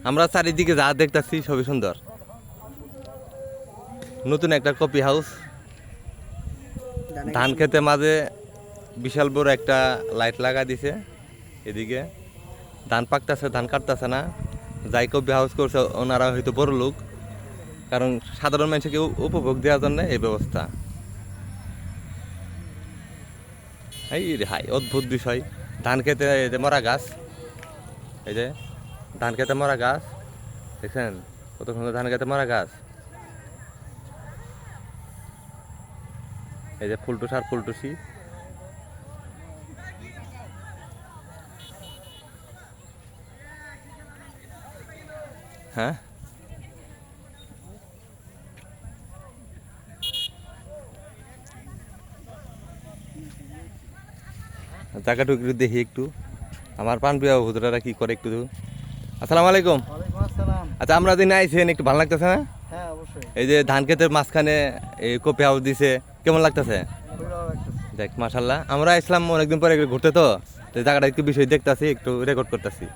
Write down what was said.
আমরা চারিদিকে যা দেখতেছি সবই সুন্দর। নতুন একটা কফি হাউস, ধান খেতে মাঝে বিশাল বড় একটা লাইট লাগা দিছে। এদিকে ধান পাকতেছে, ধান কাটতেছে না। যাই কফি হাউস করছে ওনারা হয়তো বড় লোক, কারণ সাধারণ মানুষকে উপভোগ দেওয়ার জন্য এই ব্যবস্থা। এই রে হাই, অদ্ভুত বিষয়। ধান খেতে এই যে মরা গাছ, এই যে ধান খেতে মরা গাছ দেখছেন কত সুন্দর, ধান খেতে মরা গাছ। এই যে ফুলটুস আর ফুলটুসি। হ্যাঁ, জায়গাটা একটু দেখি একটু, আমার পান প্রিয় হুজুরারা কি করে একটু। আসসালামু আলাইকুম। আচ্ছা, আমরা দিন আইছেন, একটু ভালো লাগতেছে না? হ্যাঁ অবশ্যই, এই যে ধান ক্ষেতের মাঝখানে এই কফি হাউস দিছে, কেমন লাগতেছে? খুবই ভালো লাগতেছে। দেখ মাশাল্লাহ, আমরা আসলাম অনেকদিন পরে ঘুরতে, তো তো জায়গাটা একটু বিষয় দেখতেছি, একটু রেকর্ড করতেছি।